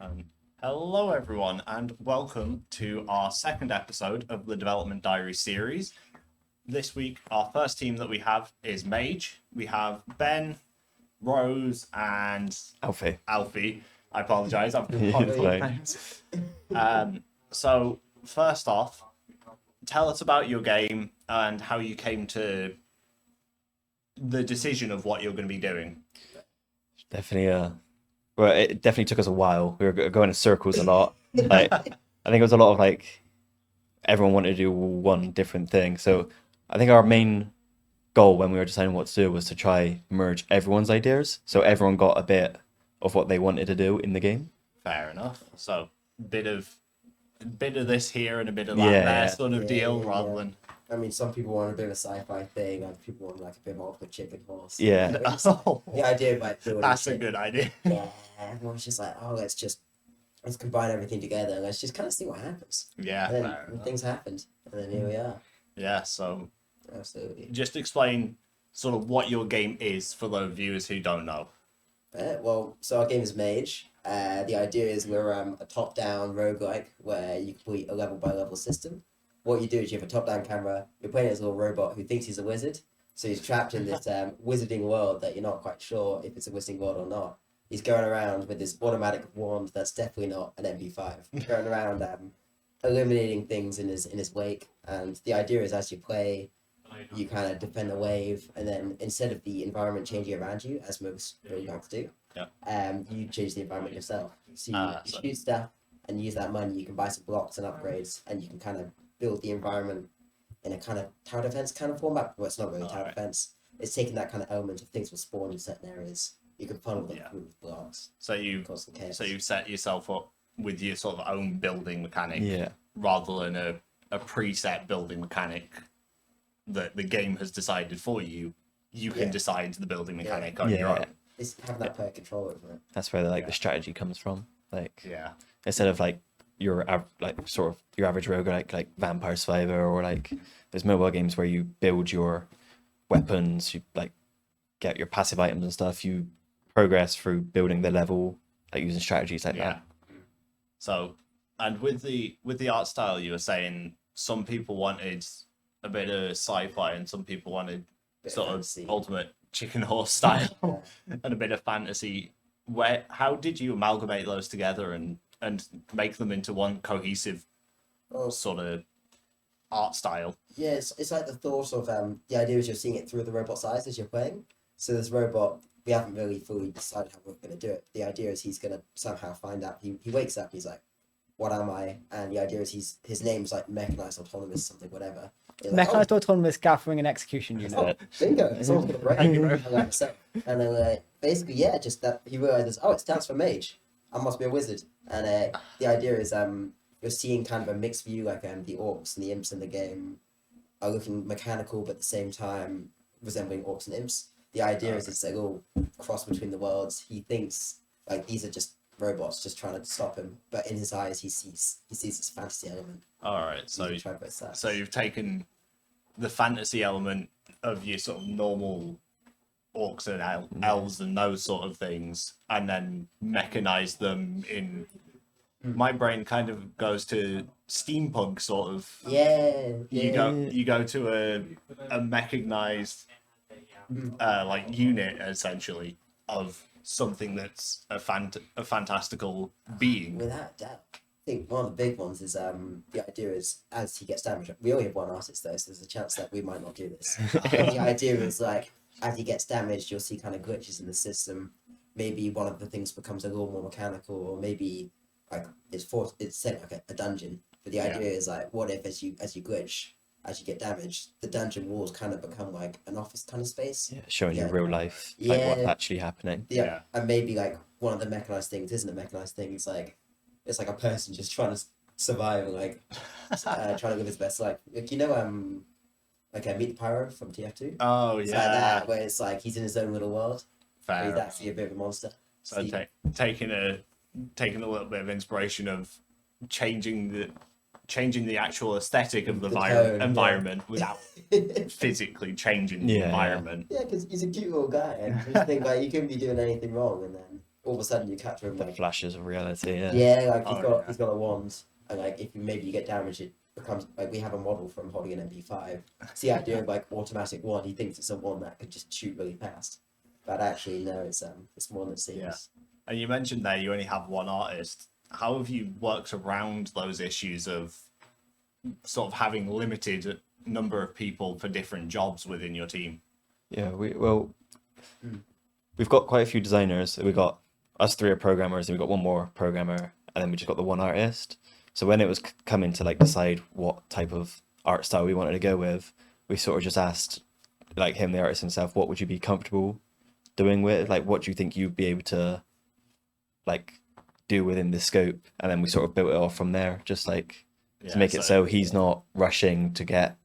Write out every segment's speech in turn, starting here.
Um, Hello, everyone, and welcome to our second episode of the Development Diary series. This week, our first team that we have is Mage. We have Ben, Rose, and Alfie. Alfie. I apologize. I've It's got fine. names. So, first off, tell us about your game and how you came to the decision of what you're going to be doing. Definitely, well, it definitely took us a while. We were going in circles a lot. Like, I think it was a lot of like, everyone wanted to do one different thing. So I think our main goal when we were deciding what to do was to try merge everyone's ideas. So everyone got a bit of what they wanted to do in the game. Fair enough. So, bit of this here and a bit of that Yeah, there yeah. sort of deal, rather yeah. than I mean, some people want a bit of a sci-fi thing, other people want like a bit more of a chicken horse. Yeah. The idea of like building That's a shit. good idea. Yeah, everyone's just like, oh, let's combine everything together and let's just kind of see what happens. Yeah, And then fair enough. things happened, and then here we are. Yeah, so Absolutely. just explain sort of what your game is for those viewers who don't know. Well, so our game is Mage. The idea is we're a top-down roguelike where you complete a level-by-level system. What you do is you have a top-down camera. You're playing as a little robot who thinks he's a wizard. So he's trapped in this wizarding world that you're not quite sure if it's a wizarding world or not. He's going around with this automatic wand that's definitely not an MP5. Going around eliminating things in his wake. And the idea is as you play, you kind of defend the wave, and then instead of the environment changing around you, as most roguelikes do, you change the environment yourself. So you shoot stuff and use that money. You can buy some blocks and upgrades, and you can kind of build the environment in a kind of tower defense kind of format. Well, it's not really tower defense. It's taking that kind of element of things will spawn in certain areas. You can funnel them through with blocks. So you set yourself up with your sort of own building mechanic, Yeah. rather than a preset building mechanic that the game has decided for you. You can decide the building mechanic on your own. It's having that player control over it. That's where the strategy comes from. Like, Yeah. instead of like your sort of your average roguelike like Vampire Survivor, or like there's mobile games where you build your weapons, you like get your passive items and stuff. You progress through building the level, like using strategies like Yeah. that. So, and with the art style, you were saying some people wanted a bit of sci-fi and some people wanted Bit sort of fantasy. ultimate chicken horse style and a bit of fantasy. How did you amalgamate those together and make them into one cohesive Well, sort of art style? yeah, it's like the thought of the idea is you're seeing it through the robot's eyes as you're playing. So this robot, we haven't really fully decided how we're going to do it. The idea is he's going to somehow find out. He wakes up, he's like, what am I? And the idea is his name's like mechanized autonomous something, whatever. You're like, Mechanized autonomous gathering and execution unit. oh, bingo! Someone's got a brain. Thank you, bro. And then basically, yeah, just that he realizes, oh, it stands for mage. I must be a wizard. And the idea is you're seeing kind of a mixed view, like the orcs and the imps in the game are looking mechanical, but at the same time resembling orcs and imps. The idea is it's a little cross between the worlds. He thinks like these are just robots just trying to stop him, but in his eyes he sees this fantasy element. All right, so You can try both sides. you've taken the fantasy element of your sort of normal orcs and elves and those sort of things, and then mechanized them in. My brain kind of goes to steampunk sort of. Yeah. You go to a mechanized like unit essentially of something that's a fantastical being. Without doubt. I think one of the big ones is the idea is as he gets damaged. We only have one artist though, so there's a chance that we might not do this. The idea is like as he gets damaged, you'll see kind of glitches in the system. Maybe one of the things becomes a little more mechanical, or maybe like it's set like a dungeon. But the idea is like, what if as you glitch, as you get damaged, the dungeon walls kind of become like an office kind of space. Yeah, showing you Yeah. real life, like what's Yeah. actually happening. Yeah. And maybe like one of the mechanized things isn't a mechanized thing. It's like a person just trying to survive and like trying to live his best life. Like Meet the Pyro from TF2. Oh It's like yeah, that, where it's like he's in his own little world. fair. He's actually a bit of a monster. So you- taking a little bit of inspiration of changing the actual aesthetic of the The tone, yeah. environment without physically changing the Yeah. environment. Yeah, because he's a cute little guy, and you just think like you couldn't be doing anything wrong, and then all of a sudden you capture him The like flashes of reality. Yeah. yeah, like Oh, he's got a wand, and like if you get damaged, it becomes like we have a model from holding an MP5. It's the idea of like automatic wand. He thinks it's a wand that could just shoot really fast, but actually no, it's more than it seems. Yeah. And you mentioned there you only have one artist. How have you worked around those issues of sort of having limited number of people for different jobs within your team? Yeah, we've got quite a few designers. We got us three are programmers, and we got one more programmer, and then we just got the one artist. So when it was coming to like decide what type of art style we wanted to go with, we sort of just asked like him, the artist himself, what would you be comfortable doing with? Like, what do you think you'd be able to like do within this scope? And then we sort of built it off from there, just like to make it so he's not rushing to get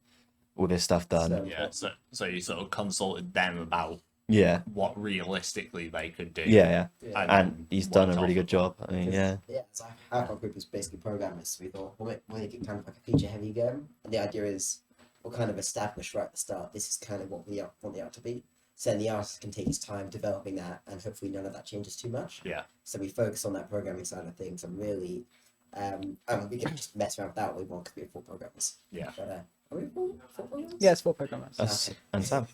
all this stuff done. So- Yeah, so you sort of consulted them about Yeah, what realistically they could do. yeah. Yeah. And then he's done a worked really off good job. I mean, yeah. Yeah, so our group is basically programmers. So we thought we'll make it kind of like a feature heavy game, and the idea is we'll kind of establish right at the start. This is kind of what we want the art to be. So then the artist can take his time developing that, and hopefully none of that changes too much. Yeah. So we focus on that programming side of things, and really, we can just mess around with that what we want because we're full programmers. Yeah. But are we full programmers? Yeah, it's 4 programmers. Us and Sam.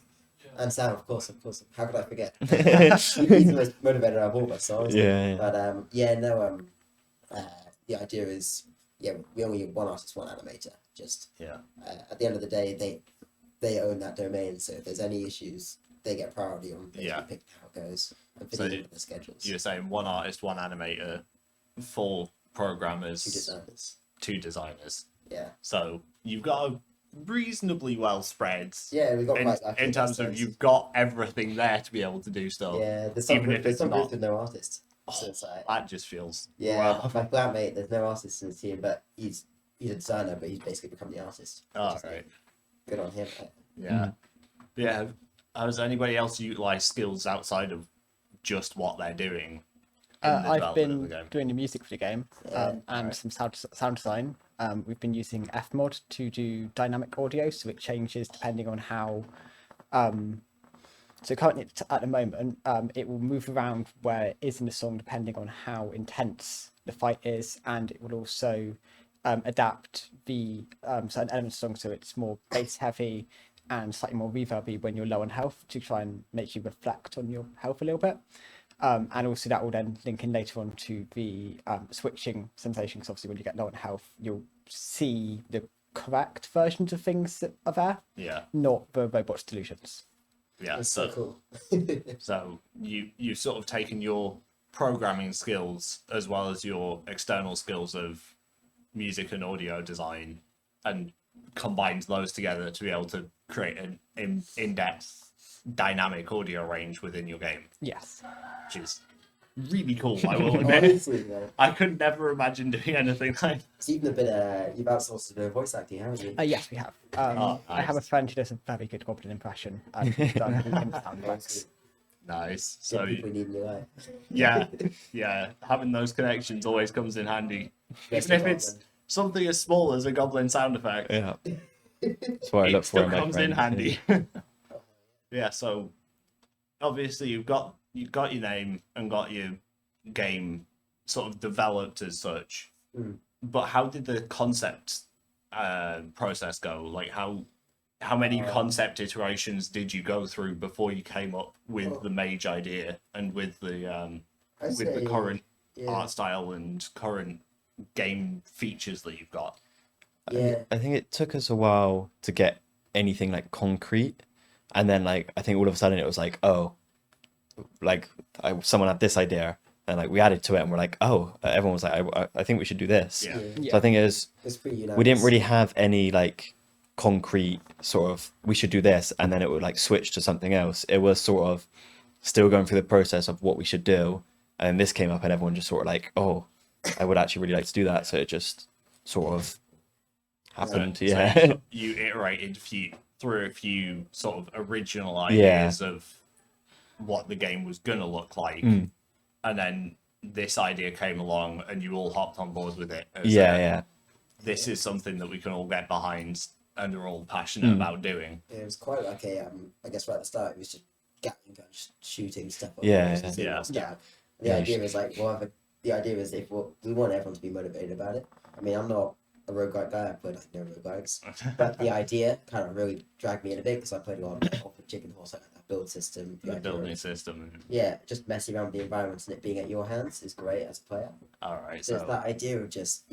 And Sam, of course. How could I forget? He's the most motivated out of all of us. So obviously. Yeah. But the idea is, we only need one artist, one animator. Just Yeah. at the end of the day, they own that domain. So if there's any issues, they get priority on basically Yeah. picking how it goes and So fitting in with the schedules. You're saying one artist, one animator, 4 programmers, 2 designers. 2 designers. Yeah, So you've got a reasonably well spread. yeah, we got In, quite lucky in terms of those. you've got everything there to be able to do stuff. Yeah, there's some even if there's it's some not- groups with no artist. Oh, So it's like, that just feels yeah, wow. my flatmate, there's no artist in his team, but he's a designer, but he's basically become the artist. All which is, right. Good on him. Yeah. Yeah. Has anybody else utilized skills outside of just what they're doing? in the I've development of been the game? doing the music for the game and Right. some sound design. We've been using Fmod to do dynamic audio, so it changes depending on how. So currently, at the moment, it will move around where it is in the song depending on how intense the fight is, and it will also adapt the certain elements of the song so it's more bass heavy and slightly more reverby when you're low on health to try and make you reflect on your health a little bit. And also that will then link in later on to the switching sensation, because obviously when you get low on health, you'll see the correct versions of things that are there, Yeah. not the robot's delusions. Yeah. It's so cool. So you've sort of taken your programming skills as well as your external skills of music and audio design and combined those together to be able to create an in-depth dynamic audio range within your game, Yes. which is really cool. I will admit. Honestly, man. I could never imagine doing anything like It's even a bit, you've outsourced to do voice acting, haven't you? Yes, we have. I have a nice. friend who does a very good Goblin impression. And done him sound effects. nice. So So people need in your life. yeah, having those connections always comes in handy, Best even if of it's all, something as small as a goblin sound effect. Yeah. That's what I It look for still in my comes in friends. handy. Yeah, so obviously you've got your name and got your game sort of developed as such. Mm. But how did the concept process go? Like how many concept iterations did you go through before you came up with the mage idea and with the I'd with say, the current yeah, art style and current game features that you've got? yeah, I think it took us a while to get anything like concrete, and then like I think all of a sudden it was like, oh, like someone had this idea, and like we added to it, and we're like, oh, everyone was like, I think we should do this. Yeah. yeah. So I think it was It's pretty unanimous. we didn't really have any like concrete sort of we should do this, and then it would like switch to something else. It was sort of still going through the process of what we should do, and this came up, and everyone just sort of like, oh, I would actually really like to do that. So it just sort of happened. So Yeah. you iterated through a few sort of original Yeah. ideas of what the game was gonna look like, Mm. and then this idea came along, and you all hopped on board with it. as, Yeah. This is something that we can all get behind and are all passionate Mm. about doing. It was quite like a, I guess right at the start, it was just Gatling guns shooting stuff. Up Yeah, there, yeah. what's that. The Yeah, idea is like, the idea is if we want everyone to be motivated about it. I mean, I'm not a roguelike guy. I played like no roguelikes, but the idea kind of really dragged me in a bit because I played a lot of the Chicken Horse, like that build system. The idea building of- system. Yeah, just messing around with the environment and it being at your hands is great as a player. All right, So it's so that idea of just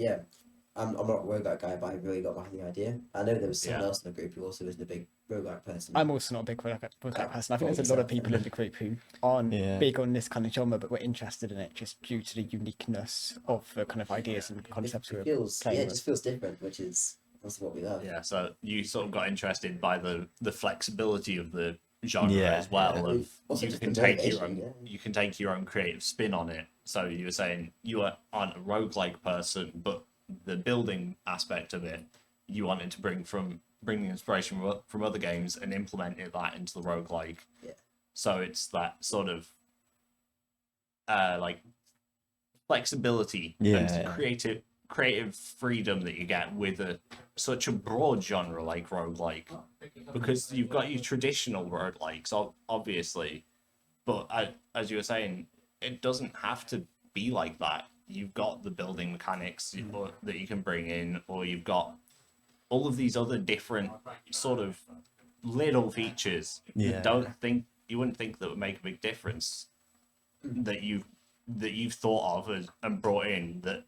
I'm not a roguelike guy, but I really got behind the idea. I know there was someone else in the group who also isn't a big roguelike person. I'm also not a big roguelike person. I think there's a lot of people in the group who aren't Yeah. big on this kind of genre, but were interested in it just due to the uniqueness of the kind of ideas and concepts we It were feels playing it with. just feels different, which is also what we love. yeah, so you sort of got interested by the flexibility of the genre Yeah, as well. yeah. Of Also you just can the take your motivation, own you can take your own creative spin on it. So you were saying you aren't a roguelike person, but the building aspect of it, you wanted to bring inspiration from other games and implement that into the roguelike. Yeah. So it's that sort of like flexibility Yeah. and creative freedom that you get with such a broad genre like roguelike, because you've got your traditional roguelikes obviously, but as you were saying, it doesn't have to be like that. You've got the building mechanics that you can bring in, or you've got all of these other different sort of little features Yeah. that you wouldn't think that would make a big difference, that you've thought of and brought in, that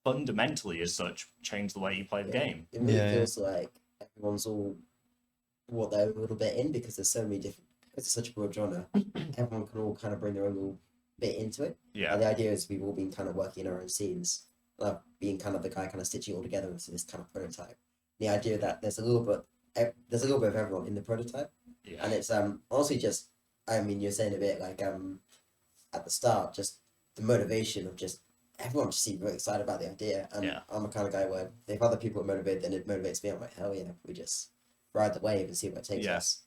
fundamentally as such change the way you play the game. It really Yeah. feels like everyone's all what they're a little bit in because there's so many different. It's such a broad genre. Everyone can all kind of bring their own little bit into it. Yeah, And the idea is we've all been kind of working in our own scenes, being kind of the guy kind of stitching it all together into this kind of prototype. The idea that there's a little bit of everyone in the prototype, yeah, and it's honestly just, I mean, you're saying a bit like at the start, just the motivation of just everyone just seemed really excited about the idea, and Yeah. I'm the kind of guy where if other people are motivated, then it motivates me. I'm like, hell yeah, we just ride the wave and see where it takes Yeah. us.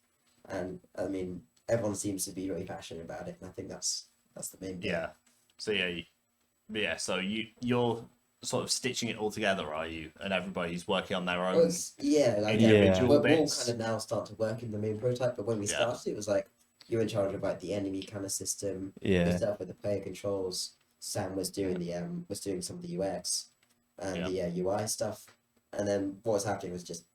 And I mean, everyone seems to be really passionate about it, and I think that's the main thing. yeah. So yeah. So you're sort of stitching it all together, are you? And everybody's working on their Well, own it's, like individual we're all bits. kind of now starting to work in the main prototype, but when we Yeah. started, it was like you're in charge of like the enemy kind of system, Yeah. yourself with the player controls. Sam was doing some of the UX and the UI stuff, and then what was happening was just,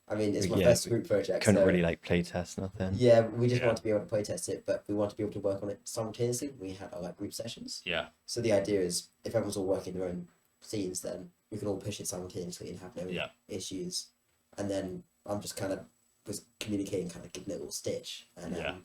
I mean, it's my Yeah, first group project. Couldn't so, really like play test nothing. Yeah, we just Yeah. want to be able to playtest it, but we want to be able to work on it simultaneously. We had our like group sessions. Yeah, So the idea is if everyone's all working their own scenes, then we can all push it simultaneously and have no Yeah. issues. And then I'm just kind of was communicating, kind of giving it a little stitch, and Yeah.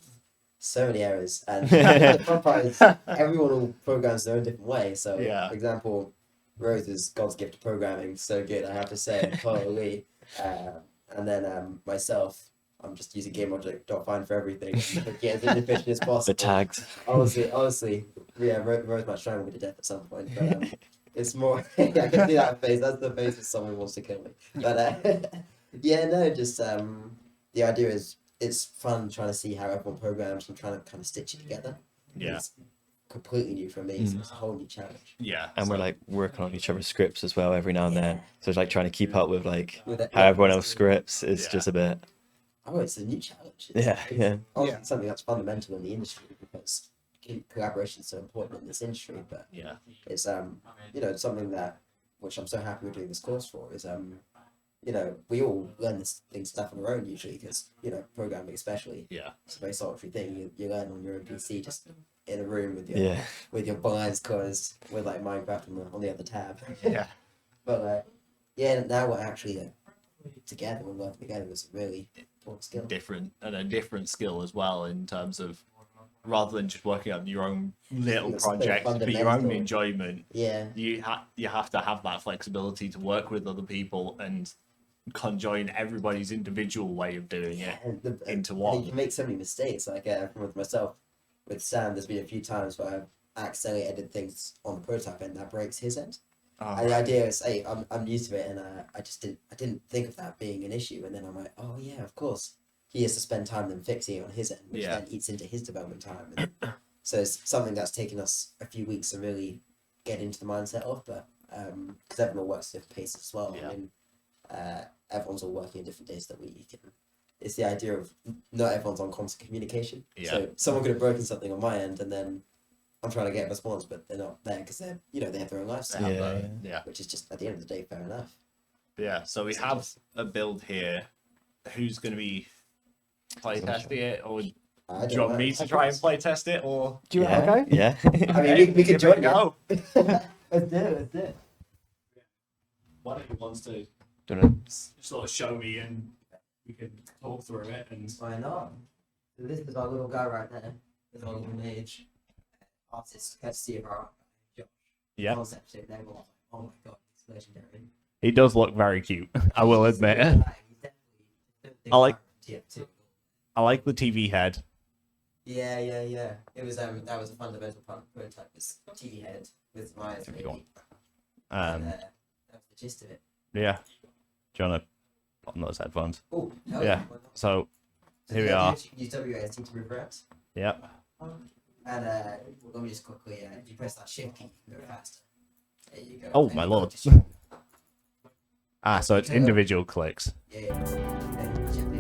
so many errors. And the fun part is everyone all programs their own different way. So, Yeah. for example, Rose is God's gift to programming, so good, I have to say. Holy. And then myself, I'm just using GameLogic.find for everything. Get as inefficient as possible. The tags. Honestly, yeah, Rose might strangle me to death at some point, but it's more. I can see that face. That's the face of someone who wants to kill me. But yeah, no, just the idea is it's fun trying to see how everyone programs and trying to kind of stitch it together. Yeah. It's completely new for me, so it's a whole new challenge. yeah. And we're So- like working on each other's scripts as well every now and then. So it's like trying to keep up with like With it, how everyone else scripts is Yeah. just a bit. Oh, it's a new challenge. Yeah, yeah. Obviously Yeah. something that's fundamental in the industry because collaboration is so important in this industry, but yeah, it's something that which I'm so happy we're doing this course for is we all learn this stuff on our own usually because programming especially yeah, it's a very solitary thing. You learn on your own PC just in a room with your Yeah. with your blinds closed with like Minecraft on the other tab. yeah, But now we're actually together and working together is a really important skill. a different skill as well, in terms of rather than just working on your own little It's so project for your own fundamental. enjoyment, Yeah. you have to have that flexibility to work with other people and conjoin everybody's individual way of doing it into And one. you can make so many mistakes. Like with myself, with Sam, there's been a few times where I've accidentally edited things on the prototype and that breaks his end. And the idea is, hey, I'm used to it, and I didn't think of that being an issue, and then I'm like, oh yeah, of course, he has to spend time then fixing it on his end, which Yeah. then eats into his development time. And so it's something that's taken us a few weeks to really get into the mindset of, but because everyone works at different paces as well. Yeah. I mean, everyone's all working in different days of the week, and it's the idea of not everyone's on constant communication. Yeah. So someone could have broken something on my end, and then I'm trying to get a response, but they're not there because they're, they have their own lifestyle. Yeah. Which is just at the end of the day, fair enough. Yeah, so we have a build here. Who's going to be playtesting it, or do I don't you want know. me to try and playtest it, or Do you Yeah. want to go? Yeah. I mean, we could give it a join you. go? Let's do it. Let's do it. One of you wants to Don't know. sort of show me, and we can talk through it. And Why not? So this is our little guy right there. This is our little mage artist, courtesy of our yeah, concept. So they were like, oh my god, it's legendary. he does look very cute. I will admit. He's definitely I like- TF2. I like the TV head. Yeah. It was that was a fundamental part of the prototype. Was TV head with Maya's If you baby. want. And, that was the gist of it. Yeah. Do you want to put on those headphones? Oh, Yeah. So here we are. Use WASD to move around. Yep. And let me just quickly, if you press that shift key, you can go faster. There you go. Oh, Then my you go lord. to shift. Ah, so it's individual clicks. Yeah. Then shift key.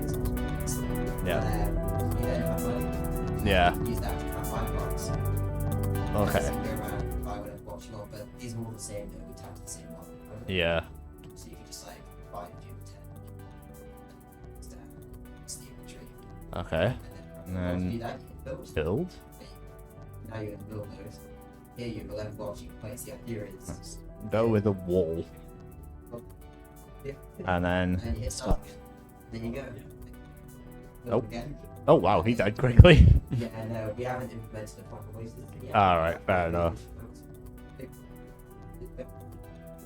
Yeah. You then have money. Yeah. Use that to have 5 blocks. Okay. So you go around, buy whatever box you want, but these are all the same, though. We tap to the same one. Yeah. So you can just like buy and do 10. Just, it's the inventory. Okay. And And then then you do that, you can build. build. Now you're in the build mode. Here you have 11 blocks you can place. The idea is Go with a wall, yeah, and then. and you hit start again. There you go. Build Oh. again. Oh wow, he died quickly. Yeah, no, we haven't implemented the proper ways system yet. Alright, fair enough.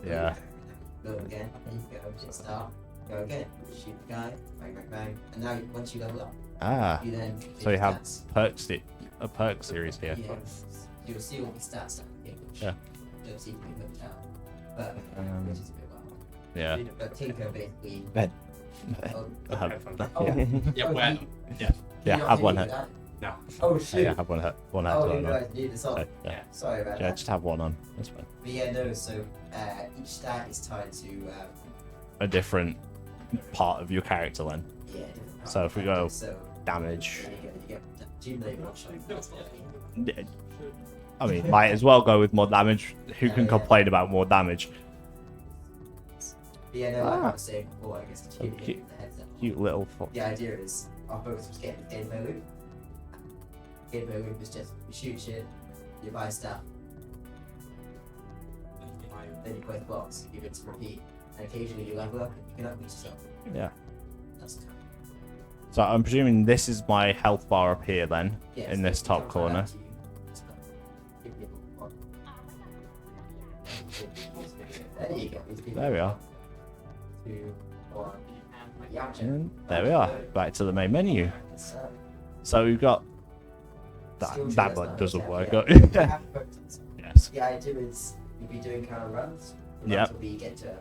Yeah. Build again. There you go. Hit start. Go again. Shoot the guy. Bang, bang, bang. And now once you level up, Ah. you then. So you have stats. a perk series here. Yeah. You'll see all the stats down here, which Yeah. don't seem to be hooked out. But which is a bit wild. Yeah. But Tinker basically. Ben. Oh, I have, oh, Yeah, oh, where? you- Yeah. yeah, you have not one hit head. that? No. Oh shoot! Yeah, have one head. One head. Oh, on. you guys need this on. So, yeah. Sorry about Yeah, that. just have one on. That's fine. But yeah, no. So each stat is tied to A different part of your character then. yeah. Different So if we go so damage. you get do you know you're not showing? I mean, might as well go with more damage. Who can Yeah. complain about more damage? But yeah, no. Like I was saying before, I guess the So cute. the headset. Cute little foot. The idea is our focus was getting gameplay loop. Gameplay loop is just you shoot shit, you buy stuff, then you play the box, you rinse and repeat, and occasionally you level up and you can upgrade yourself. Yeah. That's kind So I'm presuming this is my health bar up here then, yeah, in so this it top comes right corner. out to you. It's kind of- give me a little one. There you go. There we are. 2, 1. Yeah, And there we are. Back to the main menu. So, So we've got that. skill tree, That that's one not doesn't exactly work. it. You have to focus. Yes. The idea is you'll be doing counter runs. The Yep. runs will be you get to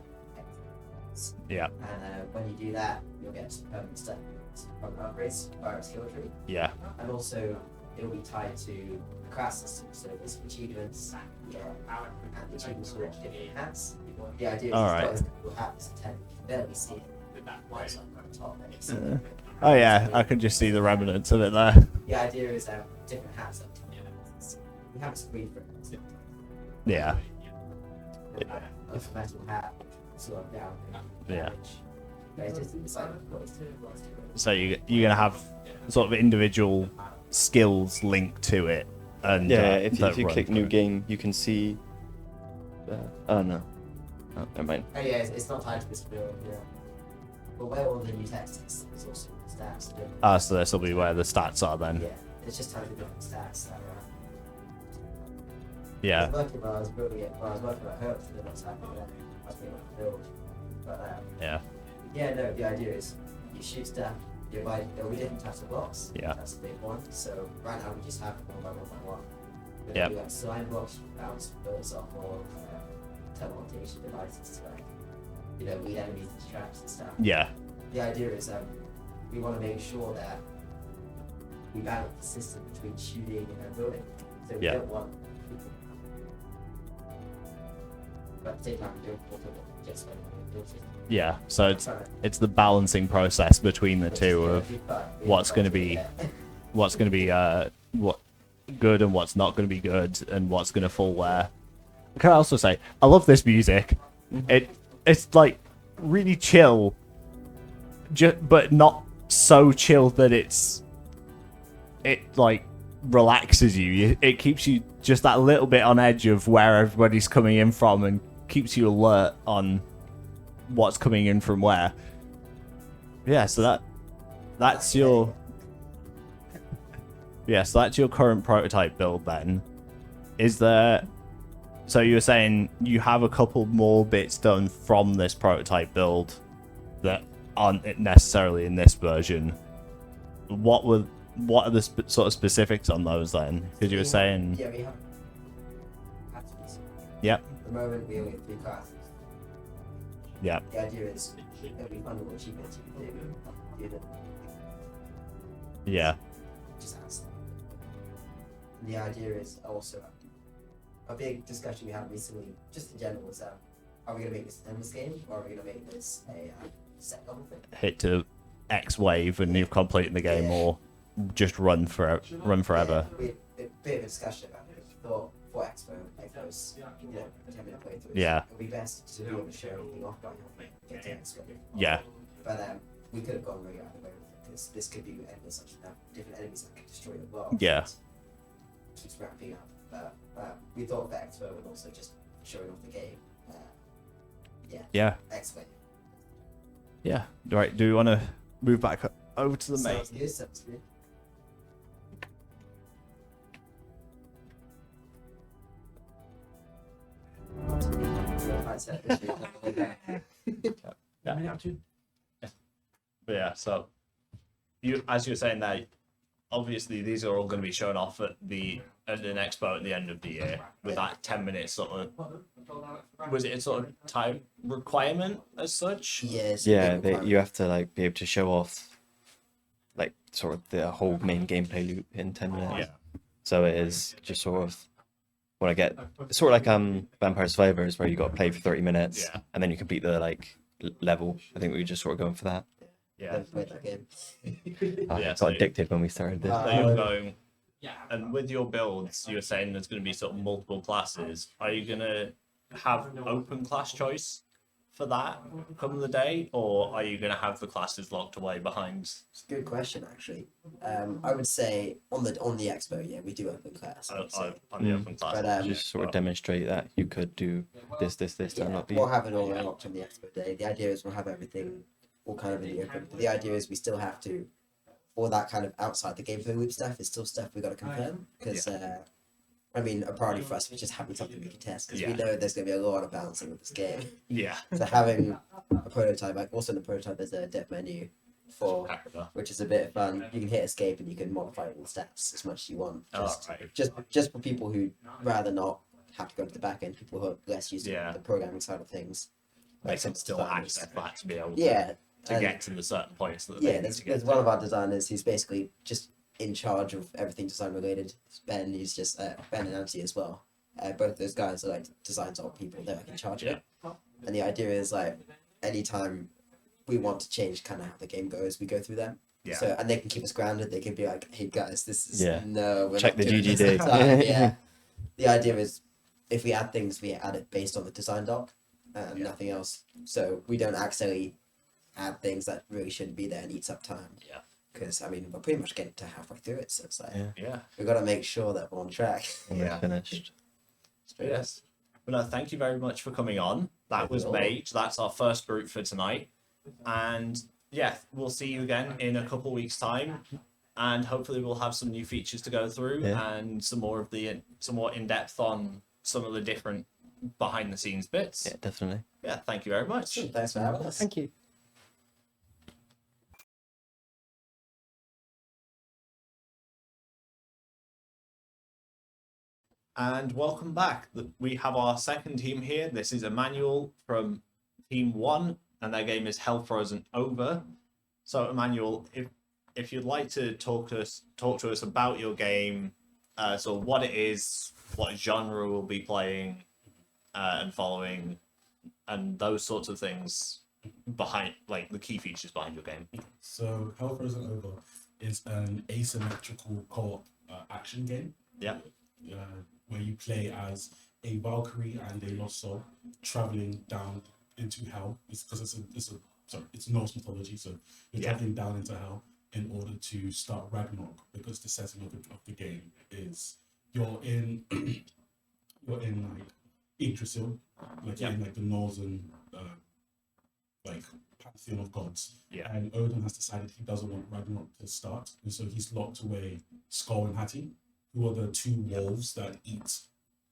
Yeah. and when you do that, you'll get permanent stuff from upgrades via a skill tree. Yeah. And also, it'll be tied to the class system. So there's achievements and the achievements will get different hats. The idea is Alright. it's got this hats to 10. You can barely see it. It's like on top. And it's, Oh yeah, I can just see the remnants of it there. the idea is different hats up to you have a screen for it. Yeah. A metal hat, slow down. Yeah. But it's just it's like So you're gonna have sort of individual skills linked to it, and Yeah, if that you run click through new it. game, you can see. Oh no. Oh, never mind. oh yeah, it's not tied to this field, yeah. But where all the new text is also stats. Ah, so this will be where the stats are then. Yeah, it's just tied to different stats that are. I Yeah. was working while I was building it, while I was working at Hertz, then what's happening there. I was being able to build. But Yeah. yeah, no, the idea is you shoot stuff, you buy, there'll be different types of blocks. Yeah. That's a big one. So right now we just have one by one by one. We're Yep. gonna do like slime blocks, bounce builds off more teleportation devices to like, lead enemies into traps and stuff. Yeah. The idea is we want to make sure that we balance the system between shooting and building. So we Yeah. don't want but at the same time we don't want to just building. Yeah. So it's the balancing process between the two of what's gonna be- what good and what's not going to be good and what's going to fall where. Can I also say I love this music? It's like really chill, but not so chill that it like relaxes you. It keeps you just that little bit on edge of where everybody's coming in from and keeps you alert on what's coming in from where. Yeah, so that's your so that's your current prototype build then. Is there, so you were saying you have a couple more bits done from this prototype build that aren't necessarily in this version. What are the sort of specifics on those then? Because you were saying Yeah, we have patterns. Yep. At the moment, we only have 3 classes. Yeah. The idea is it'll be fun what achievements you can do them. Yeah. Just ask. And the idea is also a big discussion we had recently, just in general, is are we going to make this an endless game or are we going to make this a set level thing? Hit to X wave and you've completed the game, or just run forever. Yeah, we had a bit of a discussion about it. We thought for Expo's, 10-minute playthroughs. Yeah. It would be best to be able to show everything off by get to Expo. Yeah. But we could have gone really out of the way with it because this could be endless. Such that different enemies that could destroy the world. Yeah. It keeps ramping up. We thought for Expo and also just showing off the game. Yeah. Expo. Yeah. Right. Do you want to move back over to the main? Sounds good. Sounds good. Yeah, so as you were saying that, obviously these are all going to be shown off at an expo at the end of the year with that 10-minute sort of, was it a sort of time requirement as such? Yes. Yeah, you have to like be able to show off like sort of the whole main gameplay loop in 10 minutes. Yeah. So it is just sort of what I get. It's sort of like Vampire Survivors, where you got to play for 30 minutes Yeah. and then you complete the like level. I think we were just sort of going for that. Yeah. Never played that game. I Yeah, got so- addicted when we started this. So you're going, and with your builds, you were saying there's going to be sort of multiple classes. Are you going to have open class choice for that come the day, or are you going to have the classes locked away behind? It's a good question, actually. I would say on the expo, yeah, we do open class. I would say. On the open class? But, Just sort of demonstrate that you could do this, to Yeah, unlock we'll these. have it all unlocked on the expo day. The idea is we'll have everything all kind of in the open. But the idea is we still have to, all that kind of outside the gameplay loop stuff is still stuff we got to confirm. Because, I mean, a priority for us was just having something we can test. Because we Yeah. know there's going to be a lot of balancing with this game. Yeah. So having a prototype, like also in the prototype, there's a dev menu for, which is a bit of fun. You can hit escape and you can modify all the stats as much as you want. Just, right. just for people who rather not have to go to the back end, people who are less used to Yeah. the programming side of things. They can still access that to be able to and- get to the certain points that Yeah, they need there's, to get there's to. one of our designers who's basically just in charge of everything design related. Ben, who's just Ben and Nancy as well. Both those guys are like designs of people. They're like in charge of it. And the idea is like anytime we want to change kind of how the game goes, we go through them. Yeah. So and they can keep us grounded. They can be like, "Hey guys, this is Yeah. no, we're Check not the doing this GGD." this time." Yeah. The idea is if we add things, we add it based on the design doc and nothing else. So we don't accidentally add things that really shouldn't be there and eats up time. Yeah. Because I mean, we're pretty much getting to halfway through it, so it's like Yeah. Yeah. we've got to make sure that we're on track. Almost Yeah. finished. Yes. Well, no, thank you very much for coming on. That was Mage. That's our first group for tonight. And yeah, we'll see you again in a couple weeks' time. And hopefully we'll have some new features to go through and some more in depth on some of the different behind the scenes bits. Yeah, definitely. Yeah, thank you very much. Thanks for having us. Thank you. And welcome back. We have our second team here. This is Emmanuel from Team 1, and their game is Hell Frozen Over. So, Emmanuel, if you'd like to talk to us about your game, so what it is, what genre we'll be playing and following, and those sorts of things behind, like the key features behind your game. So, Hell Frozen Over is an asymmetrical co-op action game. Yeah. Where you play as a Valkyrie and a lost soul traveling down into hell. It's because it's Norse mythology, so you're Yeah. traveling down into hell in order to start Ragnarok, because the setting of the game is you're in you're in like Yggdrasil, like Yeah. in like the northern like pantheon of gods. Yeah. And Odin has decided he doesn't want Ragnarok to start, and so he's locked away Skull and Hati, who are the two wolves that eat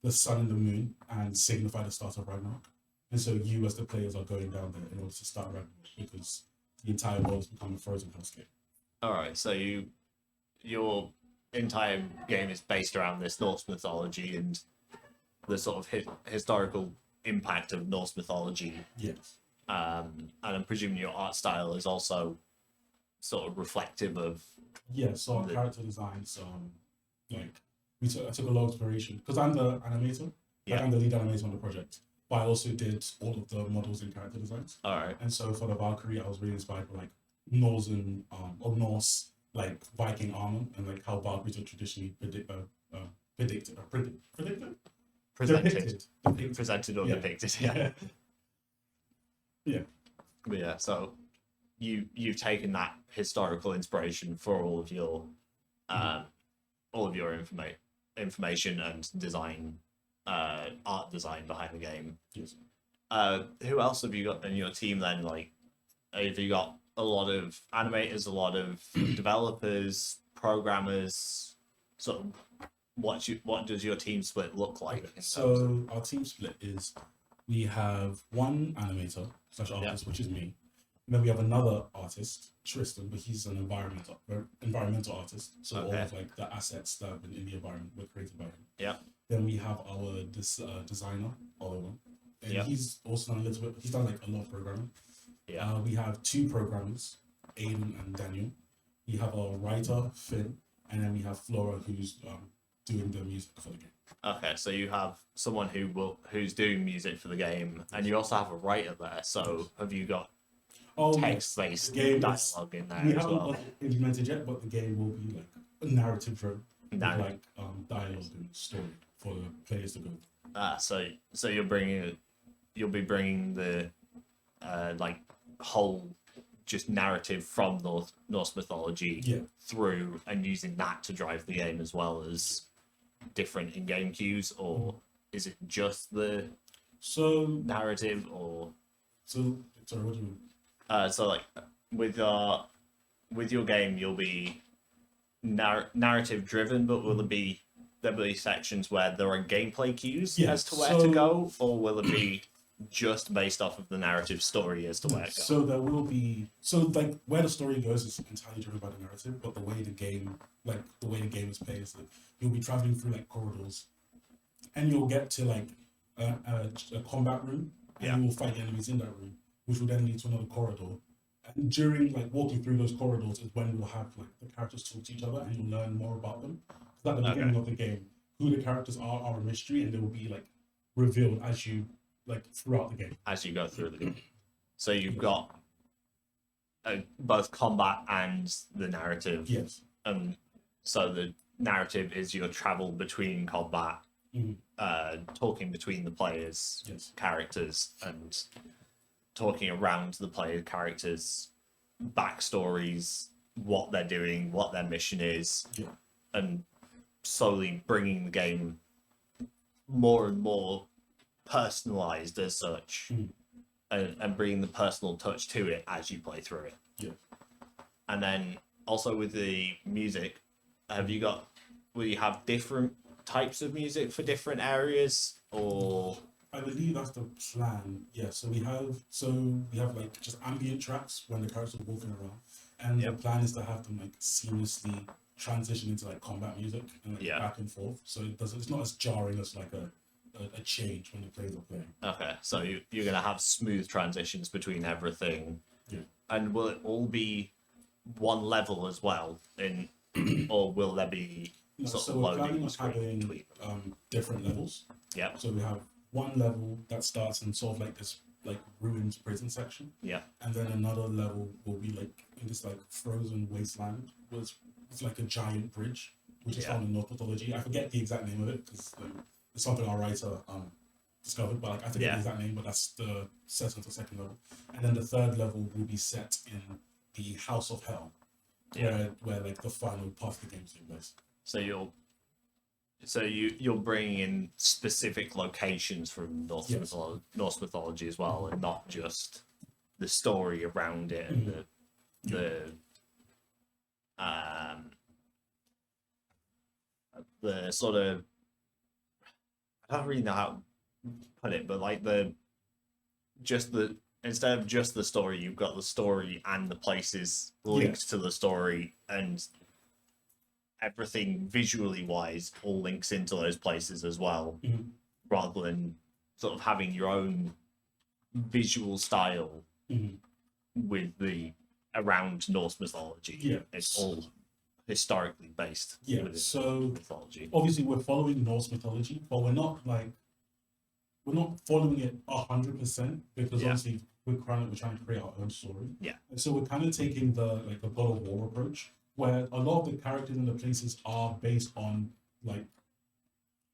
the sun and the moon and signify the start of Ragnarok. And so you, as the players, are going down there in order to start Ragnarok, because the entire world has become a frozen hellscape. All right. So your entire game is based around this Norse mythology and the sort of historical impact of Norse mythology. Yes. And I'm presuming your art style is also sort of reflective of. Yeah, so our The- character designs, like I took a lot of inspiration because I'm the animator. Like, Yeah. I'm the lead animator on the project, but I also did all of the models and character designs. All right. And so for the Valkyrie, I was really inspired by like Northern or Norse like Viking armor, and like how Valkyries are traditionally predicted. Presented. Depicted. Presented or Yeah. depicted. Yeah. Yeah. But yeah. So you've taken that historical inspiration for all of your information and design, art design behind the game. Yes. Who else have you got in your team then? Like, have you got a lot of animators, a lot of developers, programmers? Sort of, what does your team split look like? Okay. in terms of- So our team split is we have one animator / artist, which is me. And then we have another artist, Tristan, but he's an environmental artist. So all Okay. of like the assets that have been in the environment were created by him. Yeah. Then we have our designer, Oliver. And Yeah. he's also done a little bit. He's done like a lot of programming. Yeah. We have two programmers, Aiden and Daniel. We have our writer, Finn, and then we have Flora, who's doing the music for the game. Okay, so you have someone who's doing music for the game, and you also have a writer there. So have you got Oh, yes. text-based The game is- dialogue in there We as haven't well? got it implemented yet, but the game will be like a narrative driven, with Narrative. like dialogue and story for the players to go. So you'll be bringing the like whole just narrative from Norse mythology Yeah. through and using that to drive the game as well as different in-game cues, or is it just the So, narrative? Or sorry, what do you mean? so like with your game you'll be narrative driven, but will there'll be sections where there are gameplay cues Yeah, as to where to so- go, or will it be just based off of the narrative story as to where to go? So there will be like where the story goes is entirely driven by the narrative, but the way the game is played is that you'll be traveling through like corridors, and you'll get to like a combat room, and Yeah. you will fight enemies in that room, which will then lead to another corridor. And during like walking through those corridors is when we'll have like the characters talk to each other, and you'll learn more about them. 'Cause at the Okay. beginning of the game, who the characters are a mystery, and they will be like revealed as you like throughout the game. As you go through the game. So you've got both combat and the narrative. Yes. So the narrative is your travel between combat, Mhm. talking between the players, Yes. characters, and talking around the player characters' backstories, what they're doing, what their mission is, Yeah. and slowly bringing the game more and more personalized as such, Mhm. and bringing the personal touch to it as you play through it. Yeah. And then also with the music, will you have different types of music for different areas, or I believe that's the plan. Yeah. So we have like just ambient tracks when the characters are walking around, and Yep. the plan is to have them like seamlessly transition into like combat music and like Yeah. back and forth. So it's not as jarring as like a change when the players are playing. okay, so you're gonna have smooth transitions between everything, Yeah. and will it all be one level as well, or will there be No, sort so of we're loading planning on screen having between? different levels. Yeah, So we have one level that starts in sort of like this like ruined prison section, yeah, and then another level will be like in this like frozen wasteland with like a giant bridge which is Yeah. found in Norse mythology. I forget the exact name of it because it's something our writer discovered, but like, I forget Yeah. the exact name. But that's the set of the second level, and then the third level will be set in the House of Hell, Yeah. where like the final part of the game takes place. So you're bringing in specific locations from Yes. Norse mythology as well, and not just the story around it and the sort of, I don't really know how to put it, but like instead of just the story, you've got the story and the places linked to the story, and everything visually wise all links into those places as well, Mhm. rather than sort of having your own visual style Mhm. with the around Norse mythology. Yeah. It's all historically based Yeah, within so mythology. obviously we're following Norse mythology, but we're not following it 100% because Yeah. obviously we're trying to create our own story. Yeah. And so we're kind of taking the God of War approach, where a lot of the characters and the places are based on like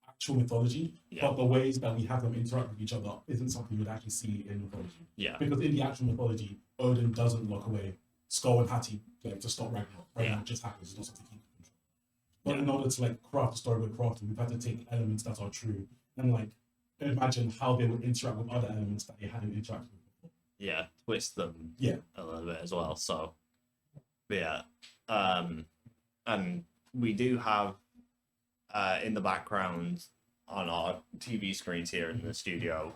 actual mythology, Yeah. but the ways that we have them interact with each other isn't something you'd actually see in mythology. Yeah. Because in the actual mythology, Odin doesn't lock away Skull and Hati like to stop Ragnarok. Ragnarok just happens. It's not something he can control. But Yeah. in order to like craft the story we're crafting, we've had to take elements that are true and like imagine how they would interact with other elements that they hadn't interacted with before. Yeah, twist them Yeah. a little bit as well. So yeah. And we do have in the background on our TV screens here in the studio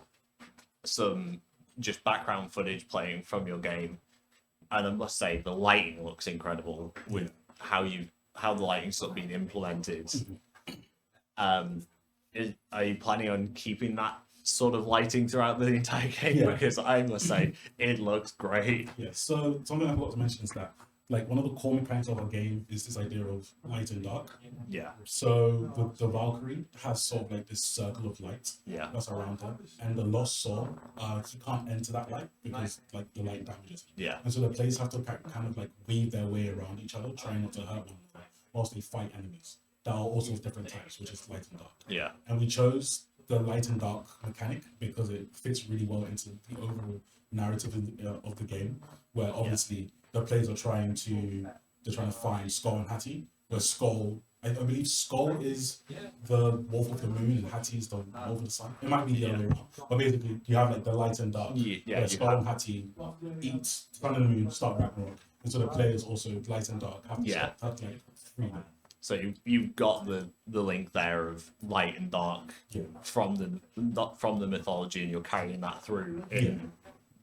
some just background footage playing from your game, and I must say the lighting looks incredible with how the lighting's sort of been implemented. Are you planning on keeping that sort of lighting throughout the entire game? Yeah. Because I must say it looks great. Yeah. So something I forgot to mention is that like one of the core mechanics of our game is this idea of light and dark. Yeah, So the Valkyrie has sort of like this circle of light yeah, that's around her, and the Lost Soul, he can't enter that light because like the light damages him. yeah, And so the players have to kind of like weave their way around each other, trying not to hurt one another, whilst they fight enemies that are also of different types, which is light and dark. yeah, And we chose the light and dark mechanic because it fits really well into the overall narrative of the game, where obviously the players are trying to find Skull and Hati, where Skull, I believe Skull is the wolf of the moon and Hati is the wolf of the sun. It might be the other way around, but basically you have like the light and dark, yeah. where You Skull have, and Hati eat sun and the moon, start Ragnarok, and so the players also light and dark have to have to like free them. so you've got the link there of light and dark Yeah. from the mythology, and you're carrying that through in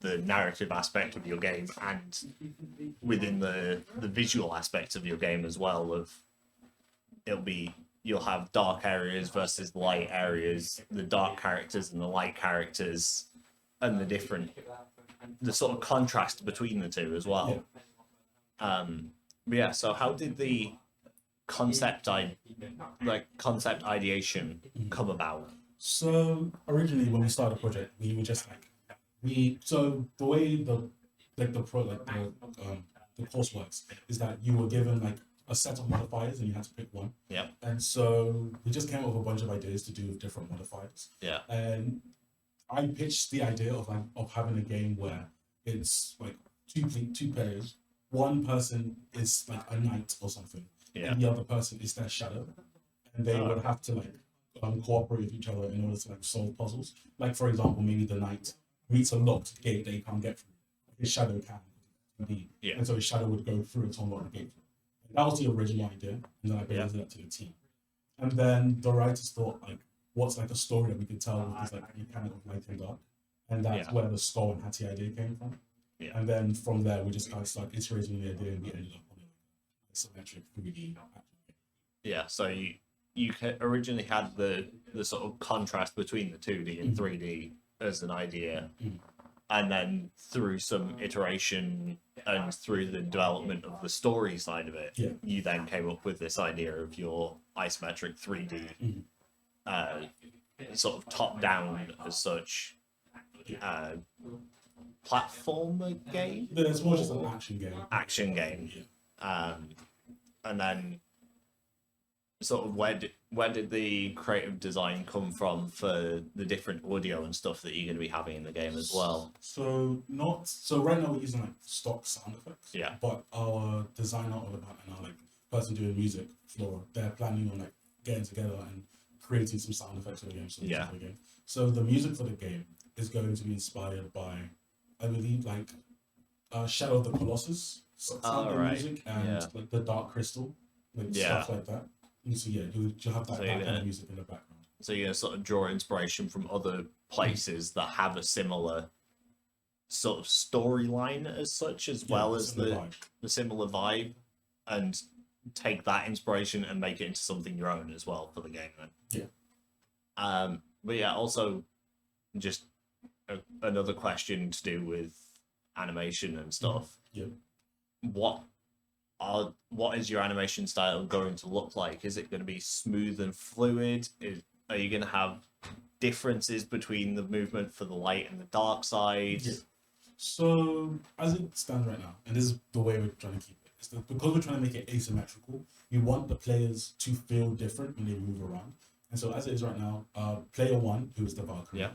the narrative aspect of your game and within the visual aspect of your game as well. Of you'll have dark areas versus light areas, the dark characters and the light characters, and the sort of contrast between the two as well. But yeah, so how did the concept ideation come about? So originally, when we started the project, we were just like so the way the course works is that you were given like a set of modifiers and you had to pick one. Yeah. And so we just came up with a bunch of ideas to do with different modifiers. Yeah. And I pitched the idea of having a game where it's like two players. One person is like a knight or something, Yeah. and the other person is their shadow, and they would have to like cooperate with each other in order to like solve puzzles. Like for example, maybe the knight meets a locked gate that he can't get through. His shadow can, indeed, Yeah. and so his shadow would go through it to unlock the gate. That was the original idea, and then I presented that to the team. And then the writers thought like, what's like a story that we could tell with this like mechanic of light and dark, and that's Yeah. where the Skull and Hati idea came from. Yeah. And then from there, we just kind of started iterating the idea, and we ended up on a isometric 3D action game. Yeah, so you originally had the sort of contrast between the 2D and 3D as an idea, and then through some iteration and through the development of the story side of it, Yeah. you then came up with this idea of your isometric 3D, sort of top down as such, platformer game, But it's more just an action game. action game. Yeah. And then sort of where did the creative design come from for the different audio and stuff that you're going to be having in the game as well? So right now we're using like stock sound effects. Yeah. But our designer and our like person doing music, Flora, they're planning on like getting together and creating some sound effects for the game. Yeah. For the game. So the music for the game is going to be inspired by, I believe, like Shadow of the Colossus, music, and like the Dark Crystal, like stuff like that. And so yeah, you'll have that kind of music in the background. So you're going to sort of draw inspiration from other places that have a similar sort of storyline as such, as well as the similar vibe, and take that inspiration and make it into something your own as well for the game then. Yeah. But yeah, also just another question to do with animation and stuff. Yeah. What is your animation style going to look like? Is it going to be smooth and fluid? Are you going to have differences between the movement for the light and the dark side? Yeah. So as it stands right now, and this is the way we're trying to keep it, is that because we're trying to make it asymmetrical, we want the players to feel different when they move around. And so as it is right now, player 1, who is the Valkyrie,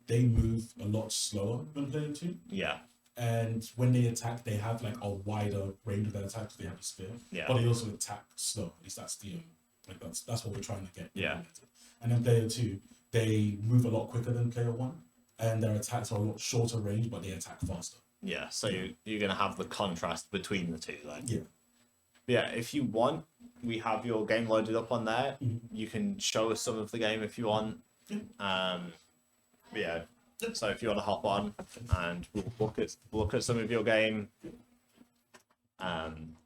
they move a lot slower than player 2. Yeah. And when they attack, they have like a wider range of their attacks. They have a spear, but they also attack slow. At least that's the that's what we're trying to get. Yeah. And then player 2, they move a lot quicker than player 1, and their attacks are a lot shorter range, but they attack faster. Yeah. So you're going to have the contrast between the two then. Yeah. Yeah. If you want, we have your game loaded up on there. You can show us some of the game if you want. Yeah. So if you want to hop on and we'll look at some of your game, and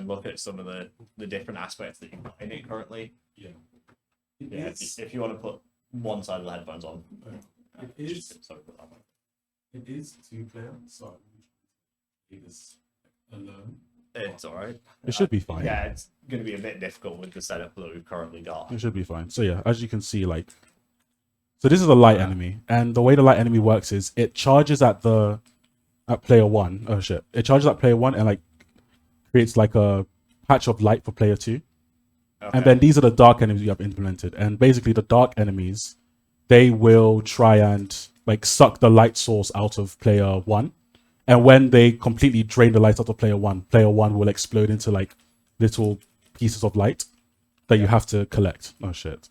look at some of the different aspects that you've got in it currently. Yeah. If you want to put one side of the headphones on. It is. Sorry, put that one. It is 2-player, so it is alone. It's all right. It should be fine. Yeah, it's going to be a bit difficult with the setup that we've currently got. It should be fine. So yeah, as you can see, like, so this is a light enemy, and the way the light enemy works is it charges at player 1. Oh shit! It charges at player 1 and like creates like a patch of light for player 2. Okay. And then these are the dark enemies you have implemented. And basically the dark enemies, they will try and like suck the light source out of player 1. And when they completely drain the light out of player 1 will explode into like little pieces of light that you have to collect. Oh shit.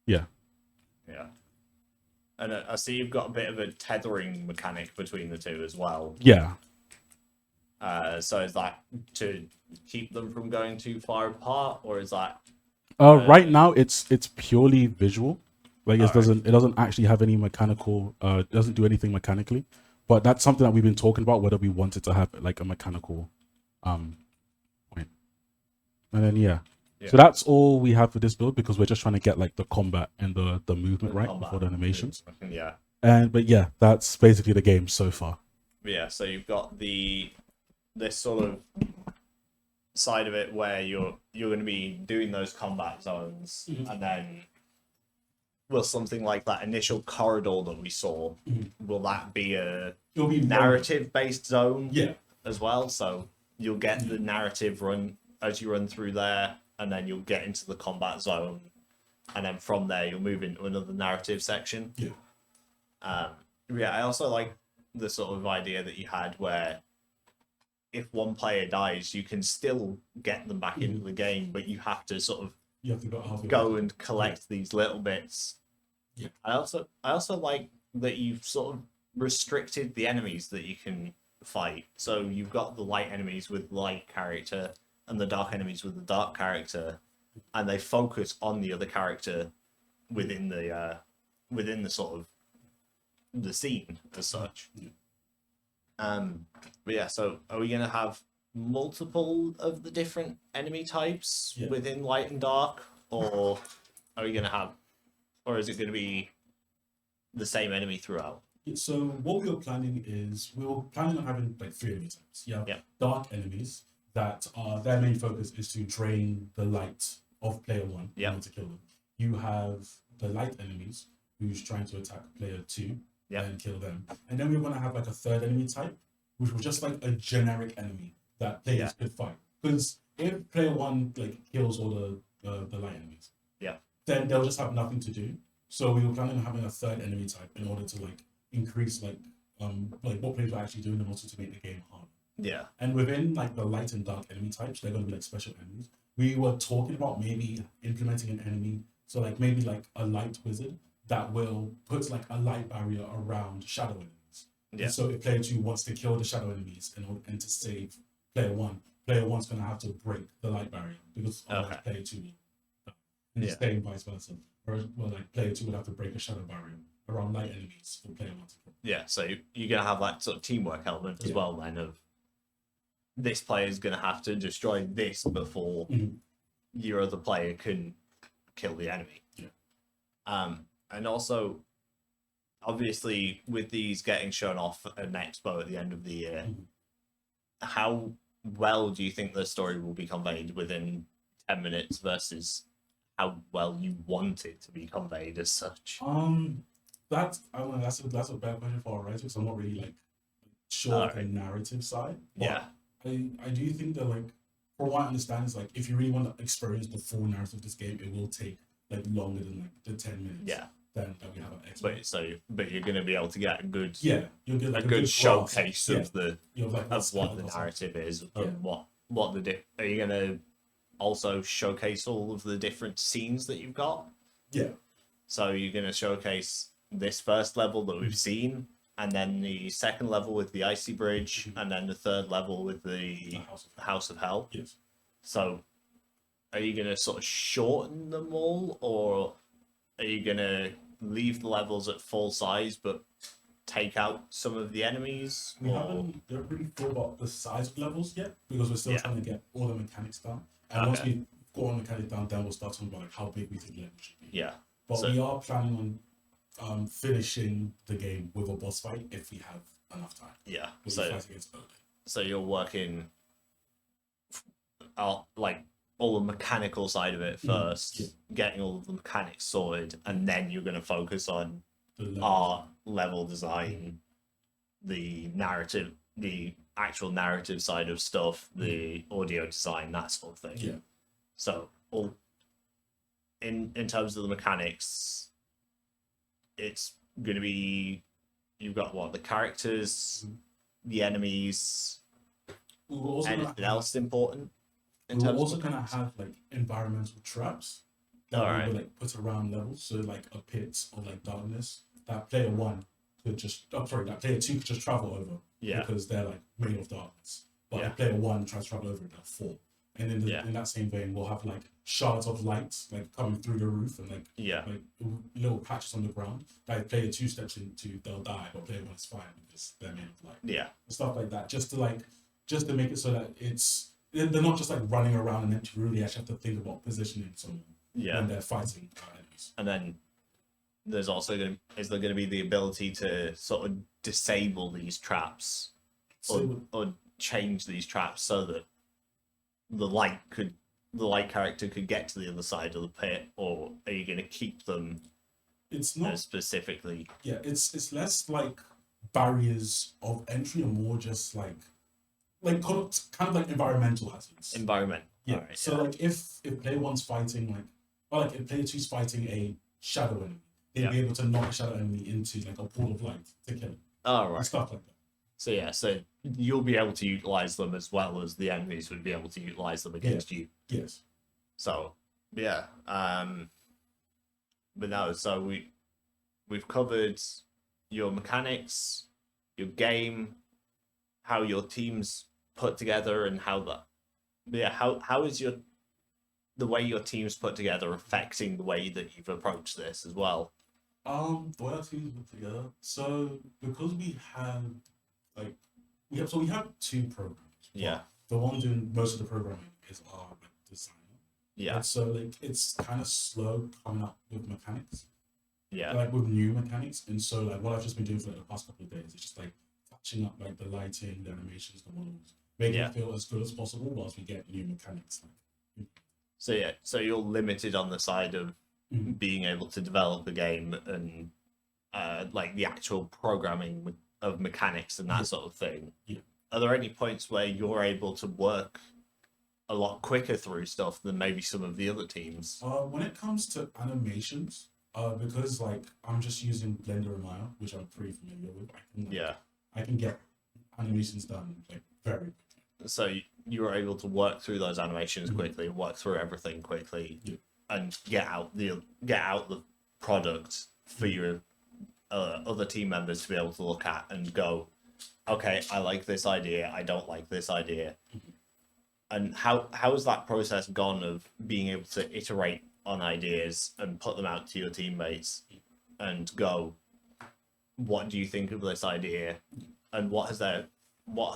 Yeah. Yeah. And I see you've got a bit of a tethering mechanic between the two as well. Yeah. So is that to keep them from going too far apart, or is that? Right now it's purely visual. Like it Alright. doesn't actually have any mechanical. It doesn't do anything mechanically. But that's something that we've been talking about, whether we wanted to have like a mechanical point. And then yeah. So that's all we have for this build, because we're just trying to get like the combat and the movement right before the animations. Yeah. But yeah, that's basically the game so far. Yeah. So you've got this sort of side of it where you're going to be doing those combat zones, and then will something like that initial corridor that we saw, will that be a It'll be narrative based zone? Yeah. As well, so you'll get the narrative run as you run through there, and then you'll get into the combat zone, and then from there you'll move into another narrative section. Yeah. I also like the sort of idea that you had where if one player dies, you can still get them back into the game, but you have to sort of You have to go go and collect these little bits. Yeah. I also like that you've sort of restricted the enemies that you can fight. So you've got the light enemies with light character and the dark enemies with the dark character, and they focus on the other character within the sort of the scene as such. But yeah, so are we gonna have multiple of the different enemy types within light and dark, or are we gonna have, or is it gonna be the same enemy throughout? So what we were planning is on having like 3 enemy types. You have dark enemies that are their main focus is to drain the light of player 1 in order to kill them. You have the light enemies who's trying to attack player 2 and kill them. And then we're gonna have like a third enemy type, which was just like a generic enemy that players could fight. Because if player one like kills all the light enemies, Yeah. then they'll just have nothing to do. So we were planning on having a third enemy type in order to like increase like what players are actually doing and also to make the game hard. Yeah. And within like the light and dark enemy types, they're gonna be like special enemies. We were talking about maybe implementing an enemy, so like maybe like a light wizard that will put like a light barrier around shadow enemies. Yeah. And so if player two wants to kill the shadow enemies and to save player one's gonna have to break the light barrier because otherwise Okay. player two will die. And Yeah. the same vice versa. Or well, like player two would have to break a shadow barrier around light enemies for player one to kill. Yeah, so you're gonna have that sort of teamwork element as Yeah. well, then of this player's gonna have to destroy this before Mhm. your other player can kill the enemy. Yeah. And also, obviously, with these getting shown off at an expo at the end of the year, Mhm. how well do you think the story will be conveyed within 10 minutes versus how well you want it to be conveyed as such? That's I don't know, that's a bad question for a writer because I'm not really like sure of the Alright. narrative side. But Yeah, I do think that like from what I understand is like if you really want to experience the full narrative of this game, it will take like longer than like the 10 minutes yeah. than that we have at Xbox. But you're gonna be able to get a good Yeah, you'll get like a good grasp. showcase Yeah, of the you know, like of what the goes on. narrative is Yeah. and what are you gonna also showcase all of the different scenes that you've got? Yeah, So you're gonna showcase this first level that Mm-hmm. we've seen, and then the second level with the icy bridge, Mhm. and then the third level with the the House of House of Hell. Yes. So are you gonna sort of shorten them all, or are you gonna leave the levels at full size but take out some of the enemies? We Or don't really thought about the size of levels yet because we're still Yeah. trying to get all the mechanics down. And once Okay. we got all the mechanics down, then we'll start talking about like how big we think the level should be. yeah, But So- we are planning on finishing the game with a boss fight if we have enough time. yeah. We'll So fight against Odin. so you're working like all the mechanical side of it first, yeah. getting all of the mechanics sorted, and then you're going to focus on The level. art, level design, the narrative, the actual narrative side of stuff, the audio design, that sort of thing. Yeah. So all in terms of the mechanics, it's going to be you've got what the characters, the enemies, We were also anything gonna else important in we were terms also of gonna mechanics? have like environmental traps that Alright. we would like put around levels. So like a pit or like darkness that player one could just that player two could just travel over Yeah, because they're like made of darkness. But Yeah. if player one tries to travel over, they'll fall. And Yeah. in that same vein, we'll have like shards of light like coming through the roof and like yeah, little patches on the ground that if player two steps into, they'll die, but player one is fine because they're made of light. yeah, Stuff like that, just to make it so that they're not just like running around and empty room. They actually have to think about positioning someone yeah. when they're fighting enemies. And then there's also is there going to be the ability to sort of disable these traps So or change these traps so that the light character could get to the other side of the pit, or are you going to keep them it's not specifically? yeah, it's less like barriers of entry and more just like kind of like environmental hazards. Environment. Yeah. Alright, So like if player one's fighting like or like if player two's fighting a shadow enemy, they'd Yeah. be able to knock a shadow enemy into like a pool of light to kill it. Oh, And right. stuff like that. So yeah, so you'll be able to utilize them as well as the enemies would be able to utilize them against you. Yes. So yeah, but no, so we've covered your mechanics, your game, how your team's put together, and how that how is the way your team's put together affecting the way that you've approached this as well? The way our teams put together. So because we have two programs. Yeah, The one doing most of the programming is our like designer. yeah, And so like it's kind of slow coming up with mechanics. yeah, Like with new mechanics. And so like what I've just been doing for like the past couple of days is just like touching up like the lighting, the animations, the models, making Yeah. it feel as good as possible whilst we get new mechanics. So yeah, so you're limited on the side of Mhm. being able to develop a game and like the actual programming of mechanics and that Yeah. sort of thing. Yeah. Are there any points where you're able to work a lot quicker through stuff than maybe some of the other teams. When it comes to animations, because like I'm just using Blender and Maya, which I'm pretty familiar with, I can get animations done like very quickly. So you were able to work through those animations quickly, work through everything quickly, and get out the product for your other team members to be able to look at and go, okay, I like this idea, I don't like this idea. And how has that process gone of being able to iterate on ideas and put them out to your teammates and go, what do you think of this idea, and what have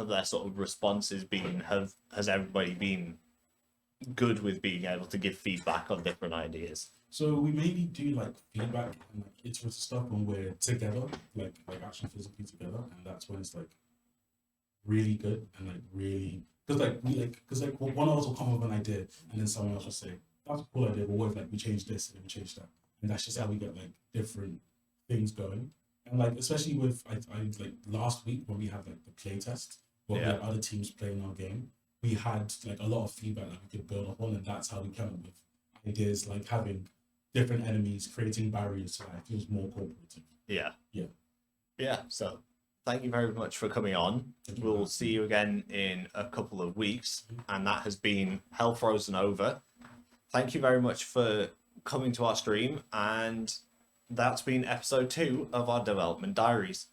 their sort of responses been? Has everybody been good with being able to give feedback on different ideas? So we mainly do like feedback and like iterative stuff when we're together, like actually physically together, and that's when it's like really good and like really because one of us will come up with an idea and then someone else will say that's a cool idea, but what if like we change this and then we change that, and that's just how we get like different things going. And like especially with I like last week when we had like the play test where we had other teams playing our game, we had like a lot of feedback that we could build upon, and that's how we came up with ideas like having different enemies, creating barriers so that it feels more cooperative. Yeah. So thank you very much for coming on. We'll see you again in a couple of weeks, and that has been Hell Frozen Over. Thank you very much for coming to our stream, and that's been episode 2 of our Development Diaries.